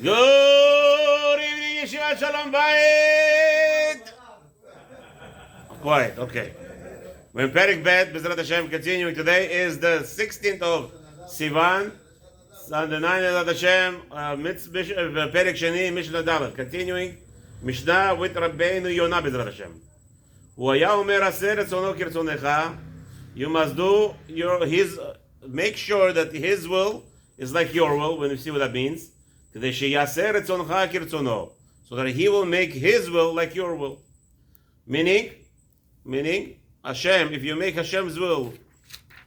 Good evening, Yeshiva Shalom Bayit. Quiet, okay. We're in Perek Bet, B'ezrat Hashem, continuing. Today is the 16th of Sivan, on the 9th of Hashem, Perek Sheni, Mishnah Dalet. Continuing, Mishnah with Rabeinu Yonah, B'ezrat Hashem. U'aya omer aser etzono kirtzonecha. You must do his, make sure that his will is like your will, when you see what that means. So that he will make his will like your will. Meaning, Hashem, if you make Hashem's will,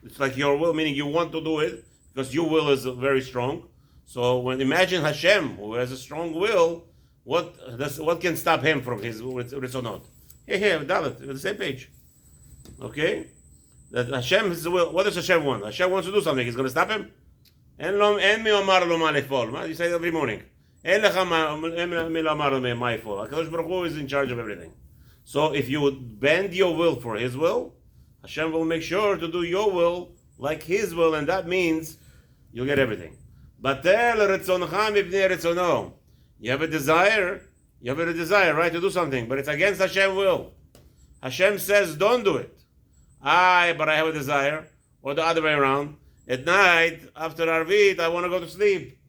it's like your will, meaning you want to do it, because your will is very strong. So when imagine Hashem, who has a strong will, what can stop him from his ritzonot? Here, Dalet, we're the same page. Okay? That Hashem is the will. What does Hashem want? Hashem wants to do something. He's going to stop him? En mi omar lo ma lefol. You say it every morning. En mi omar lo ma lefol. HaKadosh Baruch Hu is in charge of everything. So if you would bend your will for His will, Hashem will make sure to do your will like His will, and that means you'll get everything. Batel retzoncha mipnei retzono. You have a desire, right, to do something, but it's against Hashem's will. Hashem says, don't do it. But I have a desire, or the other way around. At night, after Arvit, I want to go to sleep.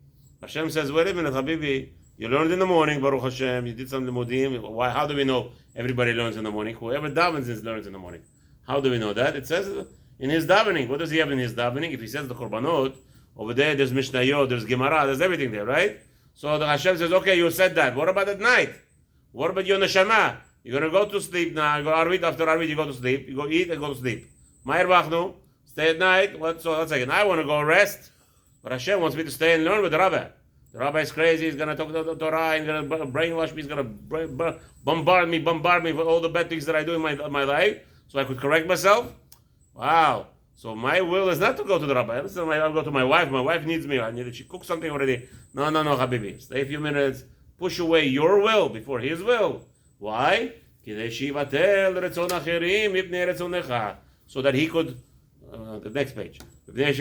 Hashem says, wait a minute, Habibi, you learned in the morning, Baruch Hashem, you did some limudim. Why? How do we know everybody learns in the morning? Whoever davens learns in the morning. How do we know that? It says in his davening. What does he have in his davening? If he says the Korbanot, over there there's Mishnayot, there's Gemara, there's everything there, right? So the Hashem says, okay, you said that. What about at night? What about your neshama? You're going to go to sleep now. You go Arvit, after Arvit you go to sleep. You go eat and go to sleep. Ma'ir Bachnu. Stay at night. So let's say, I want to go rest, but Hashem wants me to stay and learn with the Rabbi. The Rabbi is crazy. He's going to talk the Torah. He's going to brainwash me. He's going to bombard me with all the bad things that I do in my life, so I could correct myself. Wow. So my will is not to go to the Rabbi. Listen, I'll go to my wife. My wife needs me. I need that she cooks something already. No, Habibi. Stay a few minutes. Push away your will before His will. Why? So that He could. The next page. What does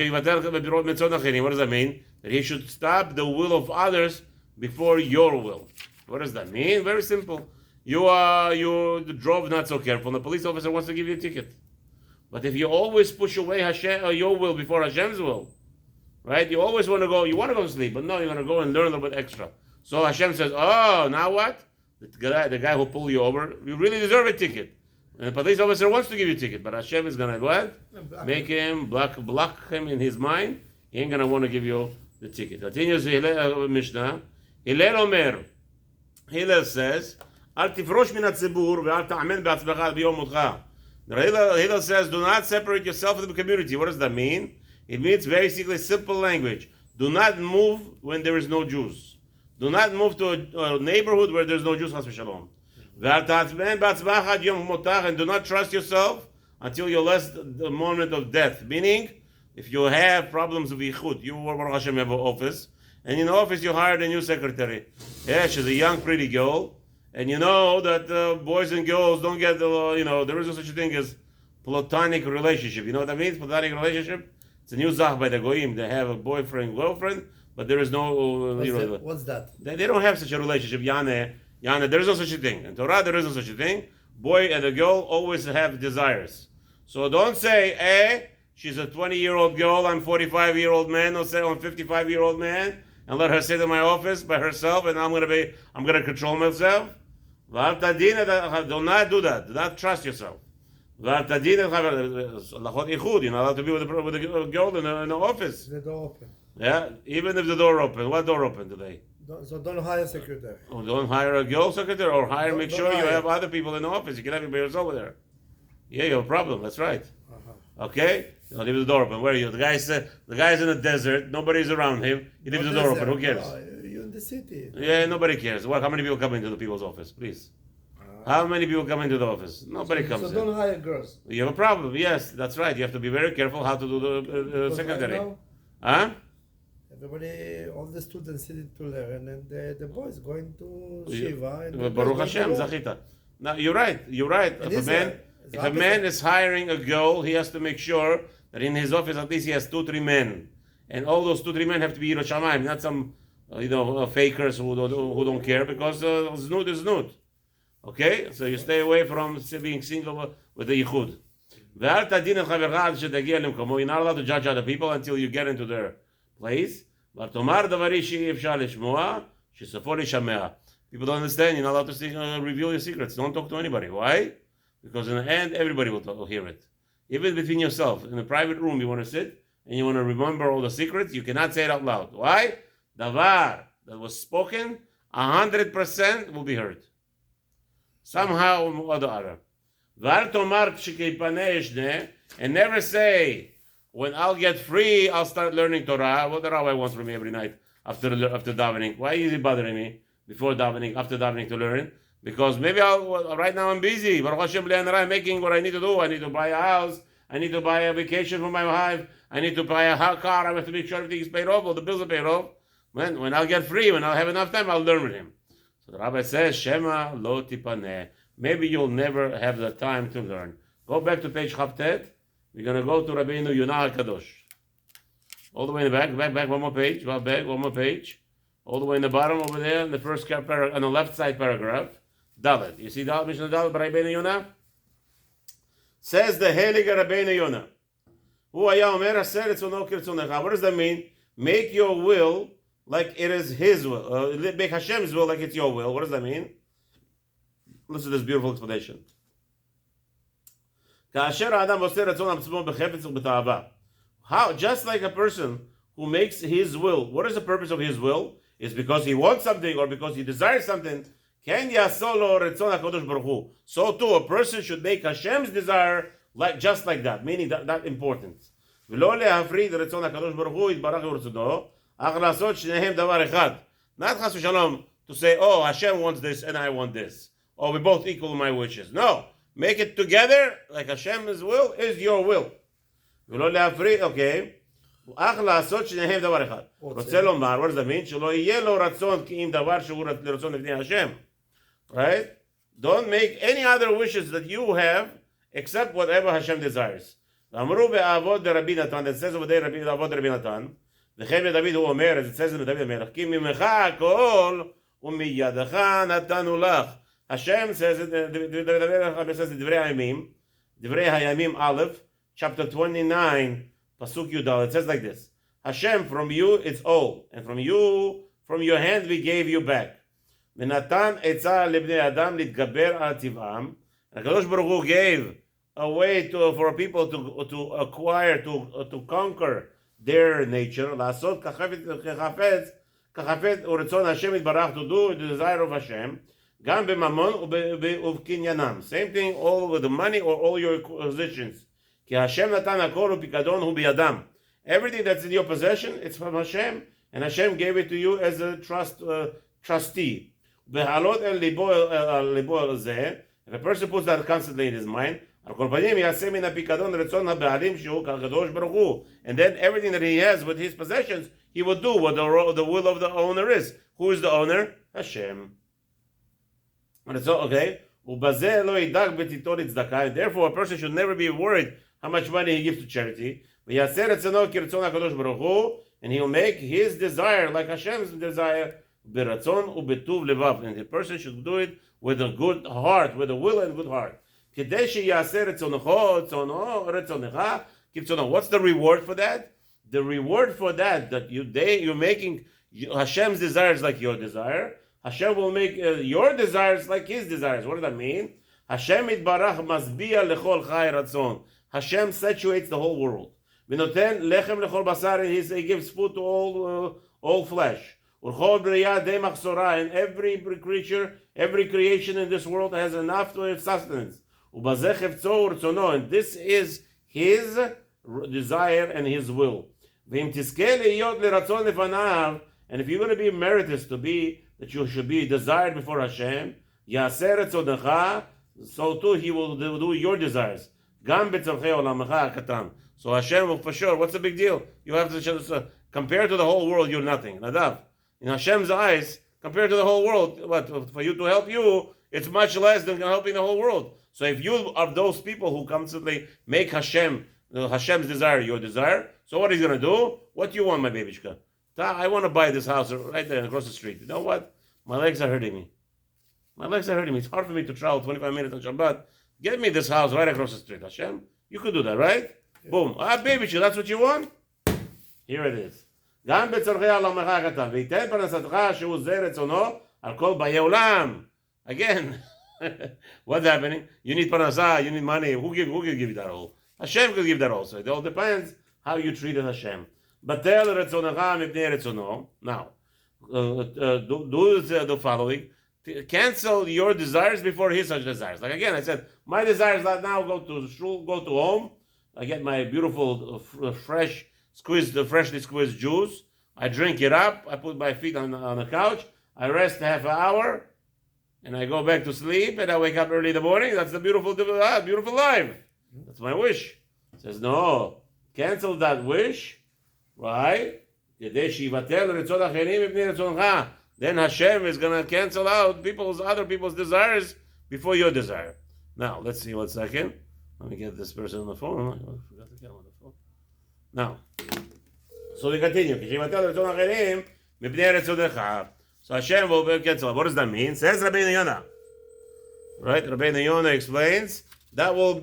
that mean? That he should stop the will of others before your will. What does that mean? Very simple. You drove not so careful, and the police officer wants to give you a ticket. But if you always push away your will before Hashem's will, right? You always want to go to sleep, but no, you're going to go and learn a little bit extra. So Hashem says, oh, now what? The guy who pulled you over, you really deserve a ticket. And the police officer wants to give you a ticket, but Hashem is going to what? Make him, block him in his mind. He ain't going to want to give you the ticket. Continues Mishnah. Hillel Omer. Hillel says, Al tifrosh min hatzibur ve'al ta'amen be'atzmecha b'yom mutcha. Hillel says, do not separate yourself from the community. What does that mean? It means basically simple language. Do not move when there is no Jews. Do not move to a neighborhood where there's no Jews, chas v'shalom. And do not trust yourself until your last moment of death. Meaning, if you have problems with yichud, you Baruch Hashem have an office, and in the office you hired a new secretary. Yeah, she's a young, pretty girl, and you know that boys and girls don't get, there is no such a thing as platonic relationship. You know what that means? Platonic relationship? It's a new zach by the goyim. They have a boyfriend, girlfriend, but there is no, What's that? They don't have such a relationship. Yana, there is no such a thing. In Torah, there is no such a thing. Boy and a girl always have desires. So don't say, she's a 20-year-old girl, I'm a 45-year-old man, or say I'm a 55-year-old man, and let her sit in my office by herself, and I'm going to control myself. Do not do that. Do not trust yourself. You're not allowed to be with a girl in the office. The door open. Yeah, even if the door open. What door open today? So don't hire a secretary. Oh, don't hire a girl secretary, or make sure you have other people in the office. You can have it by yourself over there. Yeah, you have a problem. That's right. Okay? Don't leave the door open. Where are you? The guy's in the desert. Nobody's around him. He leaves the door open. Who cares? You're in the city. Yeah, nobody cares. How many people come into the people's office? Please. How many people come into the office? Nobody comes in. So don't hire girls. You have a problem. Yes, that's right. You have to be very careful how to do the secretary. Huh? Everybody, all the students sitting to learn, and the boys going to Shiva. And Baruch Hashem, Zachita. Now, you're right. If a man is hiring a girl, he has to make sure that in his office at least he has 2-3 men. And all those 2-3 men have to be Yerushalayim, not some fakers who don't care, because znut is znut. Okay, so you stay away from being single with the yichud. You're not allowed to judge other people until you get into their place. People don't understand. You're not allowed to reveal your secrets. Don't talk to anybody. Why? Because in the end, everybody will hear it. Even between yourself, in a private room, you want to sit and you want to remember all the secrets. You cannot say it out loud. Why? Davar that was spoken, 100% will be heard. Somehow or the other. And never say, when I'll get free, I'll start learning Torah. What the rabbi wants from me every night after davening. Why is he bothering me before davening, after davening to learn? Because maybe right now I'm busy. Baruch Hashem, I'm making what I need to do. I need to buy a house. I need to buy a vacation for my wife. I need to buy a car. I have to make sure everything is paid off, all the bills are paid off. When I'll get free, when I'll have enough time, I'll learn with him. So the rabbi says, Shema lo tipaneh. Maybe you'll never have the time to learn. Go back to page Chavtet. We're going to go to Rabeinu Yonah HaKadosh. All the way in the back, one more page, one more page. All the way in the bottom over there, in the first paragraph, on the left side paragraph. Dalet. You see Dalet, Mishnah Dalet by Rabeinu Yonah? Says the Heilige Rabeinu Yonah. What does that mean? Make your will like it is his will. Make Hashem's will like it's your will. What does that mean? Listen to this beautiful explanation. How? Just like a person who makes his will, what is the purpose of his will? Is because he wants something or because he desires something. So too, a person should make Hashem's desire just like that, meaning that important. Not chas v'shalom to say, oh, Hashem wants this and I want this. Or we both equal my wishes. No. Make it together, like Hashem's will is your will. Okay. What does that mean? Right? Don't make any other wishes that you have except whatever Hashem desires. That says over there, Avoth Rabbi Natan. It says in the David Melech. Hashem says it, says Divrei Hayamim Aleph, chapter 29, Pasuk Yudal. It says like this: Hashem, from you it's all, and from your hand we gave you back. V'natan etzah lebnei adam litgaber al tiv'am. HaKadosh Baruch Hu gave a way for people to acquire, to conquer their nature. Lasot kachafet uretzon Hashem itbarach, to do the desire of Hashem. Gam b'mamon u'v'kinyanam. Same thing, all with the money or all your acquisitions. Ki Hashem natan hakol u'pikadon hu biyadam. Everything that's in your possession, it's from Hashem, and Hashem gave it to you as a trustee. V'halot el libo zeh. If a person puts that constantly in his mind, and then everything that he has with his possessions, he will do what the will of the owner is. Who is the owner? Hashem. Okay. Therefore, a person should never be worried how much money he gives to charity. And he will make his desire like Hashem's desire. And the person should do it with a good heart, with a will and good heart. What's the reward for that? The reward for that you're making Hashem's desires like your desire. Hashem will make your desires like His desires. What does that mean? Hashem itbarach masbiya lechol chai ratzon. Hashem saturates the whole world. V'noten lechem lechol basar. He gives food to all flesh. Urchol b'riyah de machzorah. And every creature, every creation in this world has enough to have sustenance. Ubazeh chefzo urtzono. And this is His desire and His will. V'im tiskeh liyot leratzon lefanav. And if you're going to be meritorious that you should be desired before Hashem, Yaser etzodecha, so too He will do your desires. Gam betzorchei olamecha katan. So Hashem will for sure. What's the big deal? You have to compare to the whole world. You're nothing. Nadav. In Hashem's eyes, compared to the whole world, what for you to help you, it's much less than helping the whole world. So if you are those people who constantly make Hashem's desire your desire, so what is He going to do? What do you want, my babyshka? I want to buy this house right there across the street. You know what? My legs are hurting me. It's hard for me to travel 25 minutes on Shabbat. Get me this house right across the street. Hashem, you could do that, right? Yeah. Boom. Baby, that's what you want? Here it is. גם בצורכי עולמך כתב, ויתן פרנסתך שהוא זה רצונו על כל באי עולם. Again, what's happening? You need parnasah, you need money. Who can give you that all? Hashem could give that also. It all depends how you treated Hashem. בטל רצונך מפני רצונו. Now, do the following. Cancel your desires before his desires. Like again, I said, my desires now go to shul, go to home. I get my beautiful, freshly squeezed juice. I drink it up. I put my feet on the couch. I rest half an hour, and I go back to sleep. And I wake up early in the morning. That's the beautiful life. That's my wish. It says no, cancel that wish, right? Then Hashem is going to cancel out other people's desires before your desire. Now, let's see 1 second. Let me get this person on the phone. I forgot to get him on the phone. Now, so we continue. So Hashem will cancel. What does that mean? Says Rabeinu Yonah. Right? Rabeinu Yonah explains that will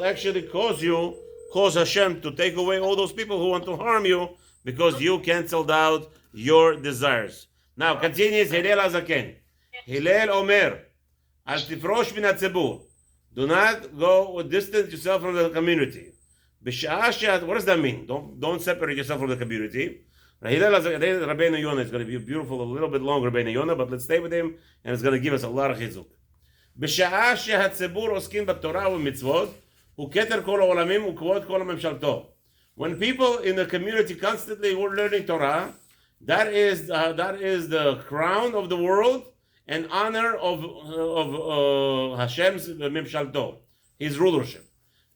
actually cause Hashem to take away all those people who want to harm you because you canceled out your desires. Now continues Hillel Azaken. Hillel Omer, Al tifrosh min hatzibur. Do not go distance yourself from the community. What does that mean? Don't separate yourself from the community. Hillel Rabeinu Yonah is going to be beautiful, a little bit longer Rabeinu Yonah, but let's stay with him, and it's going to give us a lot of chizuk. בשעה שהציבור עוסקים בתורה ובמצוות, הוא כתר כל העולמים וכבוד כל ממשלתו. When people in the community constantly were learning Torah, that is the crown of the world and honor of Hashem's Mimshalto, his rulership.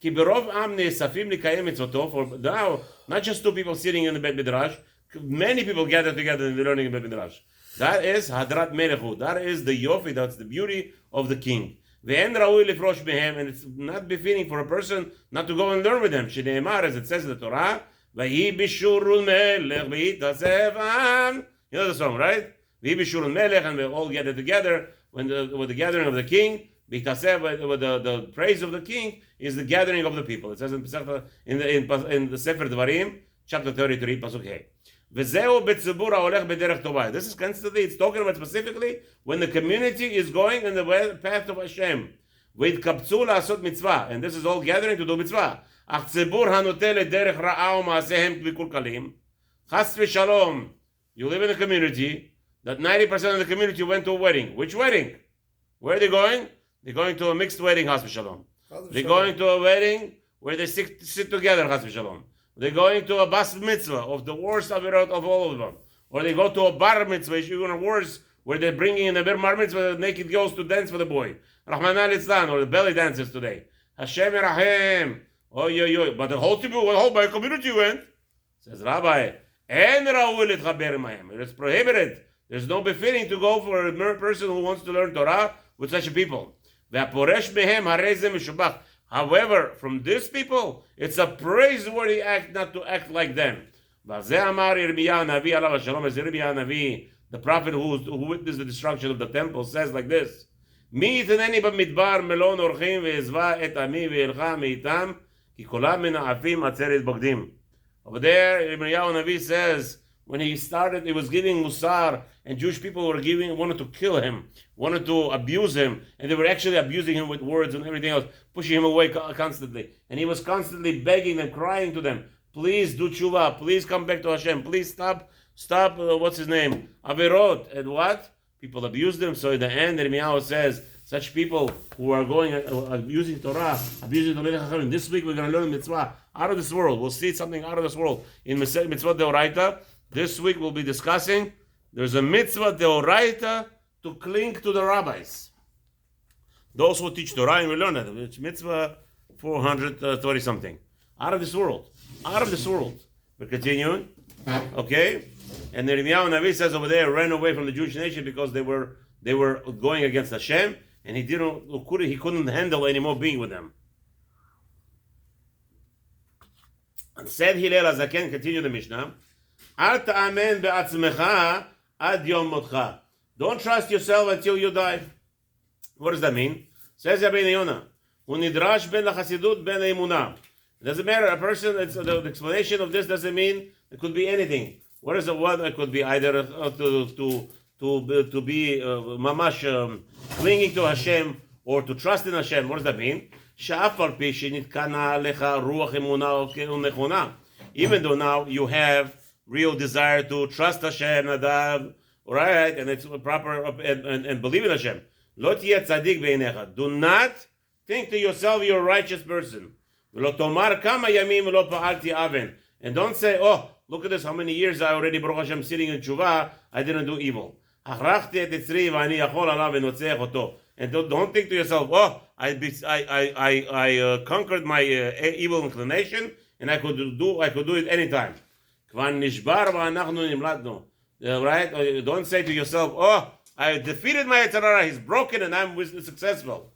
כי ברוב עם נאספים לקיים מצוותו, for now, not just two people sitting in the Bet Midrash, many people gather together and learning in Bet Midrash. That is Hadrat Melechu. That is the Yofi, that's the beauty of the king. ואין ראוי לפרוש מהם, and it's not befitting for a person not to go and learn with them. שנאמר, as it says in the Torah, ויהי בישורון מלך ויתאסף העם. You know the song, right? ויהי בישורון מלך, and we all gather together with the gathering of the king. ויתאסף, with the praise of the king is the gathering of the people. It says in the Sefer Dvarim, chapter 33, pasuk Hey. וזהו בציבור ההולך בדרך טובה. This is constantly, it's talking about specifically when the community is going in the path of Hashem. והתקבצו לעשות מצווה. And this is all gathering to do מצווה. אך ציבור הנוטה לדרך רעה ומעשיהם מקולקלים. חס ושלום. You live in a community that 90% of the community went to a wedding. Which wedding? Where are they going? They're going to a mixed wedding, חס ושלום. They're going to a wedding where they sit together, חס ושלום. They're going to a bas mitzvah of the worst avirot of all of them. Or they go to a bar mitzvah, even worse, where they're bringing in a bar mitzvah, the naked girls to dance for the boy. Rahman al-Islam, or the belly dancers today. Hashem Yerachem. Oh, but the whole by community went. Says Rabbi, it is prohibited. There's no befitting to go for a person who wants to learn Torah with such a people. However, from these people, it's a praiseworthy act not to act like them. The prophet who witnessed the destruction of the temple says like this: over there, Yirmiyahu Navi says, when he started, he was giving Musar, and Jewish people wanted to kill him, wanted to abuse him, and they were actually abusing him with words and everything else, pushing him away constantly. And he was constantly begging them, crying to them, please do tshuva, please come back to Hashem, please stop, what's his name? Averot. And what? People abused him, so in the end, Yirmiyahu says, such people who are going, abusing Torah, abusing the Chachamim. This week we're going to learn mitzvah out of this world. We'll see something out of this world. In Mitzvah Deoraita, this week we'll be discussing, there's a mitzvah Deoraita to cling to the rabbis. Those who teach Torah, and we learn that. It's mitzvah 430 something. Out of this world. Out of this world. We're continuing. Okay? And the Yirmiyahu Navi says over there, ran away from the Jewish nation because they were going against Hashem, and he couldn't handle anymore being with them. And said Hillel Azaken, continue the Mishnah, Al ta'amen be'atzmecha ad yom motcha. Don't trust yourself until you die. What does that mean? Says Rabeinu Yonah, "Unidrash ben lachasidut ben emunah." It doesn't matter. A person. The explanation of this doesn't mean it could be anything. What is the one? It could be either to be mamash clinging to Hashem or to trust in Hashem. What does that mean? Sha'afal pi shenitkana alecha ruach emunah unechona. Even though now you have real desire to trust Hashem, Nadav, right, and it's proper and believe in Hashem. Lo tiyeh tzadik beinecha. Do not think to yourself you're a righteous person. V'lo tomar kama yamim v'lo pa'alti aven. And don't say, oh, look at this, how many years I already, Baruch Hashem, sitting in tshuva, I didn't do evil. Achrachti et etzri v'ani yachol alav v'notzeach oto. And don't think to yourself, oh, I conquered my evil inclination, and I could do it anytime. Kvan nishbar v'anachnu nimladnu. Right? Don't say to yourself, oh, I defeated my Yetzer Hara, he's broken and I'm successful.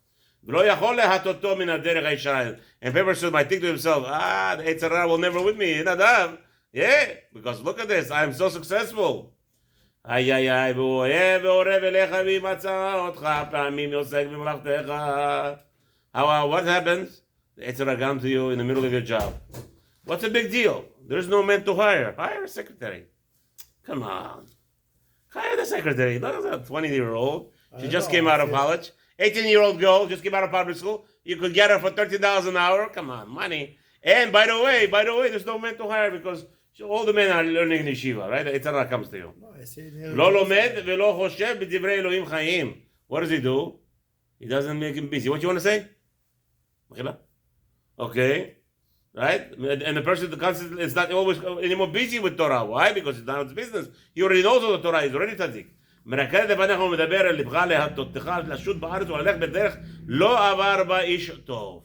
And people might think to himself, the Yetzer Hara will never with me. Nadav. Yeah, because look at this, I'm so successful. What happens? The Yetzer Hara comes to you in the middle of your job. What's the big deal? There's no man to hire. Hire a secretary. Come on. Hire the secretary. Not a 20-year-old. She just came out of college. 18-year-old girl just came out of public school. You could get her for $13 an hour. Come on, money. And by the way, there's no man to hire because all the men are learning in yeshiva, right? The Yetzer Hara comes to you. Lo lomed velo choshev b'divrei Elohim chayim. What does he do? He doesn't make him busy. What you want to say? Okay. Right? And the person constantly is not always anymore busy with Torah. Why? Because it's not his business. He already knows all the Torah. He's already tzaddik. מרקד לפניך ומדבר אל לבך להטותך לשוט בארץ וללך בדרך לא עבר בה איש טוב.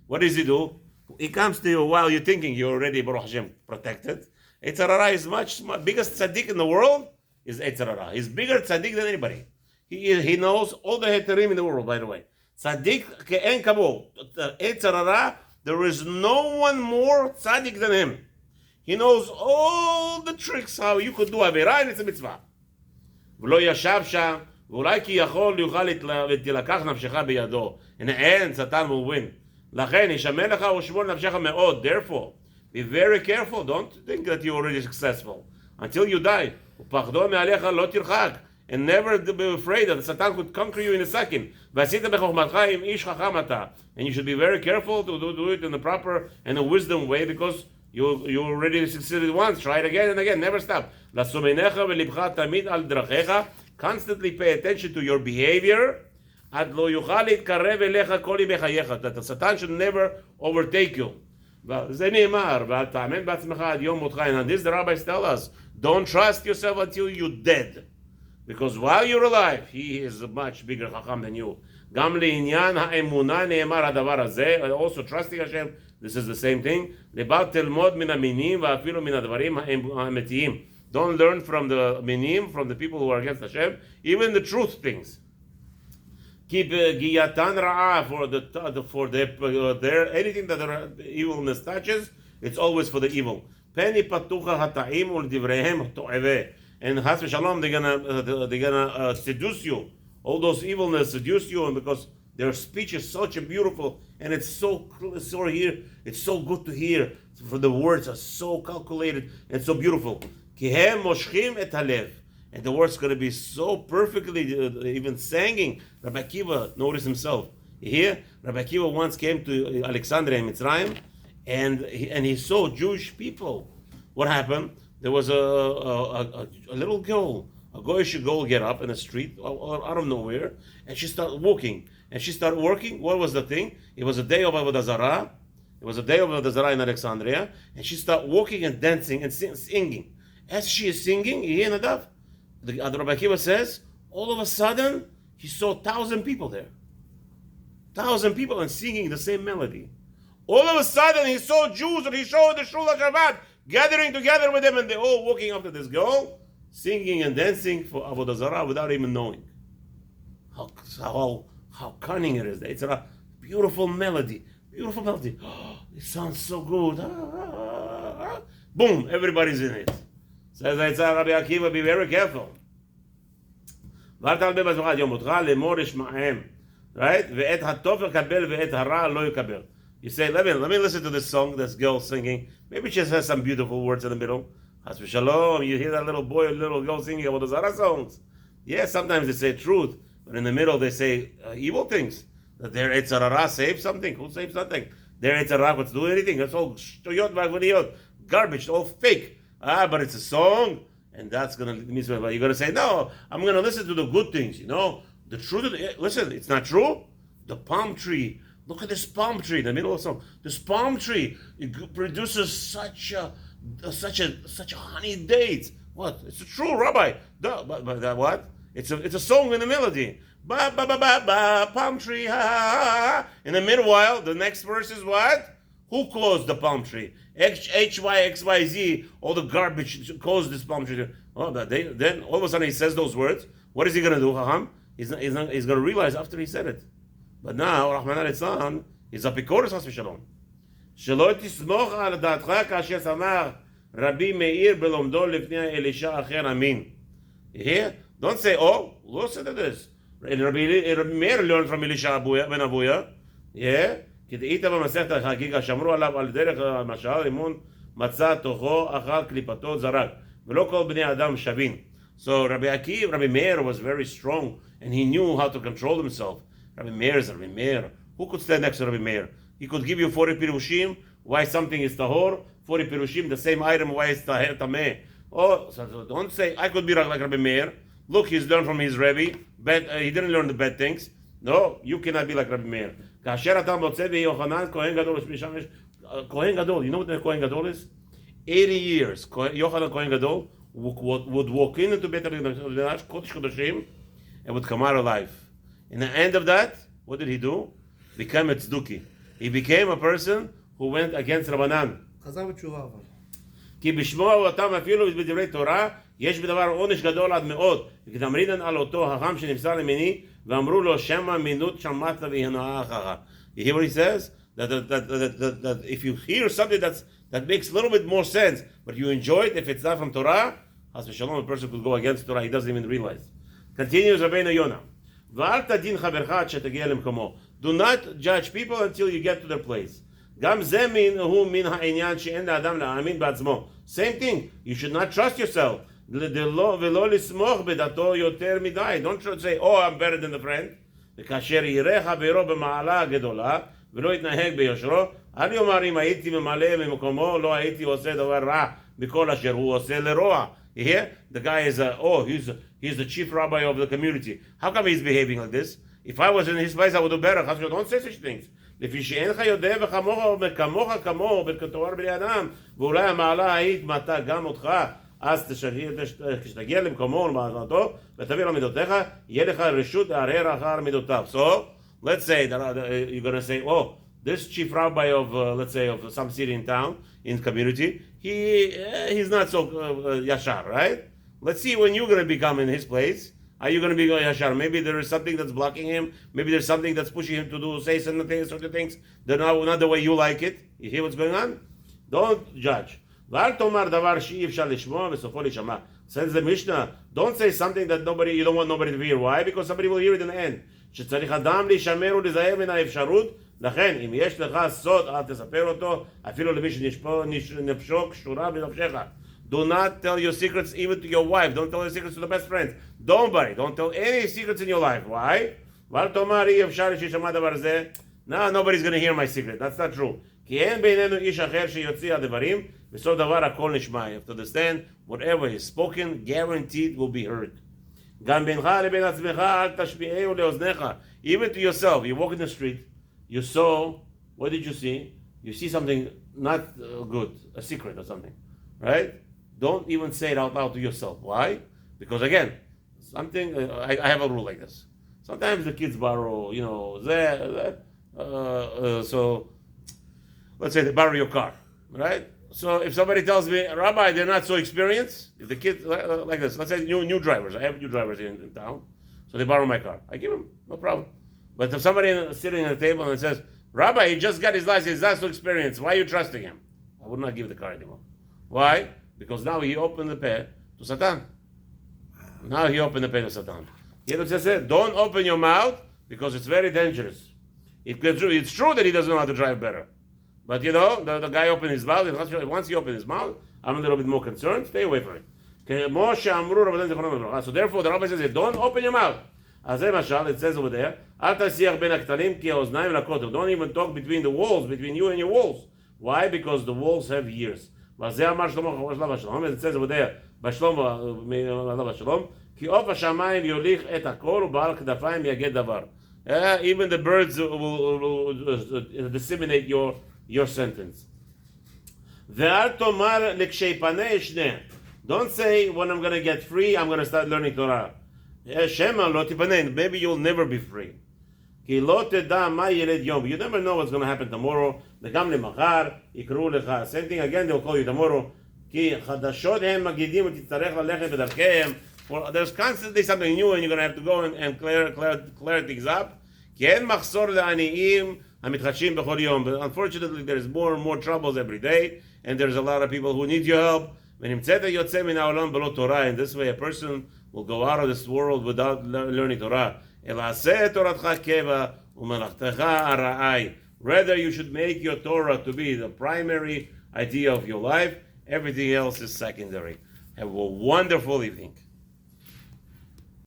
What does he do? He comes to you while you're thinking you're already, Baruch Hashem, protected. Yetzer Hara is much biggest tzaddik in the world is Yetzer Hara. He's bigger tzaddik than anybody. He knows all the heterim in the world, by the way. Tzaddik ke'en kamo. Yetzer Hara, there is no one more tzaddik than him. He knows all the tricks how you could do avirah and it's a mitzvah. ולא ישב שם, ואולי כי יכול יוכל ותלקח נפשך בידו. In the end, Satan will win. לכן, ישמר לך ושמור נפשך מאוד. Therefore, be very careful. Don't think that you're already successful. Until you die. ופחדו מעליך לא תרחק. And never be afraid that Satan could conquer you in a second. ועשית בחוכמתך עם איש חכם אתה. And you should be very careful to do it in the proper and a wisdom way because you already succeeded once. Try it again and again. Never stop. Constantly pay attention to your behavior. That the Satan should never overtake you. And on this the rabbis tell us, don't trust yourself until you're dead. Because while you're alive, he is a much bigger chacham than you. Also trusting Hashem, this is the same thing. Don't learn from the minim, from the people who are against Hashem, even the truth things. Keep giyatan ra'ah for their anything that their evilness touches, it's always for the evil. Penny patucha hata'im ul divrehem to'eveh. And Chas v'Shalom, they're gonna seduce you. All those evilness seduce you, and because their speech is such a beautiful, and it's so here, it's so good to hear. For the words are so calculated and so beautiful. Kihem moshchim et halev, and the words going to be so perfectly, even singing. Rabbi Akiva, notice himself. You hear? Rabbi Akiva once came to Alexandria in Mitzrayim, and he saw Jewish people. What happened? There was a little girl, a goyish girl, get up in the street out of nowhere, and she started walking. And she started working. What was the thing? It was a day of Avodah Zarah. It was a day of Avodah Zarah in Alexandria, and she started walking and dancing and singing. As she is singing, you hear Nadav? The Rabbi Akiva says, all of a sudden, he saw 1,000 people there. 1,000 people and singing the same melody. All of a sudden, he saw Jews and he showed the Shul HaShabbat gathering together with him, and they're all walking up to this girl, singing and dancing for Avodah Zarah without even knowing. How cunning it is. It's a beautiful melody. Beautiful melody. Oh, it sounds so good. Boom, everybody's in it. Says Eitzah Rabbi Akiva, be very careful. Right? You say, let me listen to this song, this girl singing. Maybe she has some beautiful words in the middle. Has v'shalom, you hear that little boy or little girl singing about the Zara songs. Yeah, sometimes they say truth, but in the middle they say evil things. That their Eitzah saves something. Who saves nothing? Their Eitzah what's do anything. That's all garbage, all fake. But it's a song, and that's gonna mean you're gonna say, no, I'm gonna listen to the good things, The truth listen, it's not true. The palm tree. Look at this palm tree in the middle of song. This palm tree, it produces such a honey dates. What? It's true, Rabbi. But what? It's a song in the melody. Ba ba ba ba ba, palm tree, ha ha ha. In the meanwhile, the next verse is what? Who closed the palm tree? HYXYZ, all the garbage closed this palm tree. Oh, then all of a sudden he says those words. What is he going to do, Haham? He's going to realize after he said it. But now, Rahman al-Itzlan, he's a pikoros has v'shalom. Shelo tismoch al da'atcha kasher samar Rabbi Meir belomdo lifnei Elisha acher amin. You hear? Don't say, oh, listen to this. Rabbi Meir learned from Elisha ben Abuya. Yeah? כדאית במסכת החגיגה, שמרו עליו על דרך המשל, אמון מצא תוכו אחר קליפתו זרק, ולא כל בני אדם שווים. So Rabbi Meir was very strong, and he knew how to control himself. Rabbi Meir is Rabbi Meir. Who could stand next to Rabbi Meir? He could give you 40 pirushim, why something is tahor, 40 pirushim, the same item, why it's tameh. Oh, so don't say, I could be like Rabbi Meir. Look, he's learned from his Rebbe, but he didn't learn the bad things. No, you cannot be like Rabbi Meir. כאשר אתה מוצא ביוחנן כהן גדול, כהן גדול, you know what the כהן גדול is? 80 years, Yochanan כהן גדול would walk into Beit HaMikdash, Kodesh Kodashim, and would come out alive. In the end of that, what did he do? Became a tzduki. He became a person who went against Rabbanan. חזר בתשובה אבל. כי בשמוע אותם אפילו בדברי תורה, יש בדבר עונש גדול עד מאוד, וכתמרינן על אותו החכם שנמסר למיני, ואמרו לו שמא מינות שמעת והנאה אחריך. You hear what he says? That if you hear something that makes a little bit more sense, but you enjoy it, if it's not from Torah, Has v'shalom, a person could go against Torah, he doesn't even realize. Continues Rabeinu Yonah. V'al tadin chavercha ad shetegiah lemkomo. Do not judge people until you get to their place. Gam ze hu min ha'inyan she'en la'adam la'amin ba'atzmo. Same thing. You should not trust yourself. V'lo lismoch bedato yoter midai. Don't try to say, oh, I'm better than the friend. וכאשר יראה חברו במעלה הגדולה ולא יתנהג ביושרו, אל יאמר אם הייתי ממלא ממקומו לא הייתי עושה דבר רע מכל אשר הוא עושה לרוע. You hear? The guy is he's the chief rabbi of the community. How come he's behaving like this? If I was in his place, I would do better. Don't say such things. לפי שאינך יודע וכמוך וכמוך כמוהו בתואר בני אדם, ואולי המעלה ההיא מתה גם אותך, אז כשתגיע למקומו ולמעלתו ותביא למידותיך, יהיה לך רשות לערער אחר מידותיו. So, let's say that you're going to say, oh, this chief rabbi of, let's say, of some city in town, in community, he's not so yashar, right? Let's see when you're going to become in his place. Are you going to be yashar? Maybe there is something that's blocking him. Maybe there's something that's pushing him to say certain things that are not the way you like it. You hear what's going on? Don't judge. ואל תאמר דבר שאי אפשר לשמוע וסופו להישמע. Says the Mishnah, don't say something that you don't want nobody to hear. Why? Because somebody will hear it in the end. שצריך אדם להישמר ולהיזהר מן האפשרות. לכן, אם יש לך סוד, אל תספר אותו, אפילו למי שנפשו קשורה בנפשך. Do not tell your secrets even to your wife. Don't tell your secrets to the best friends. Don't tell any secrets in your life. Why? ואל תאמר אי אפשר שישמע דבר זה. No, nobody's going to hear my secret. That's not true. כי אין בינינו איש אחר שיוציא הדברים, בסוף דבר הכל נשמע. You have to understand, whatever is spoken, guaranteed will be heard. גם בינך לבין עצמך, אל תשמיעהו לאוזניך. Even to yourself, you walk in the street, you saw, what did you see? You see something not good, a secret or something, right? Don't even say it out loud to yourself. Why? Because again, something, I have a rule like this. Sometimes the kids borrow, so let's say they borrow your car, right? So if somebody tells me, Rabbi, they're not so experienced, if the kids, like this, let's say new drivers, I have new drivers in town, so they borrow my car. I give them, no problem. But if somebody is sitting at the table and says, Rabbi, he just got his license, he's not so experienced, why are you trusting him? I would not give the car anymore. Why? because now he opened the peh to Satan. Now he opened the peh to Satan. He said, don't open your mouth because it's very dangerous. It's true that he doesn't know how to drive better. But the guy opened his mouth, and once he opened his mouth, I'm a little bit more concerned. Stay away from it. So therefore, the rabbi says, don't open your mouth. It says over there, don't even talk between the walls, between you and your walls. Why? Because the walls have ears. It says over there, even the birds will disseminate your sentence. Don't say, when I'm going to get free, I'm going to start learning Torah. Maybe you'll never be free. You never know what's going to happen tomorrow. Same thing again, they'll call you tomorrow. There's constantly something new, and you're going to have to go and clear things up. But unfortunately, there's more and more troubles every day, and there's a lot of people who need your help. In this way, a person will go out of this world without learning Torah. Rather, you should make your Torah to be the primary idea of your life. Everything else is secondary. Have a wonderful evening.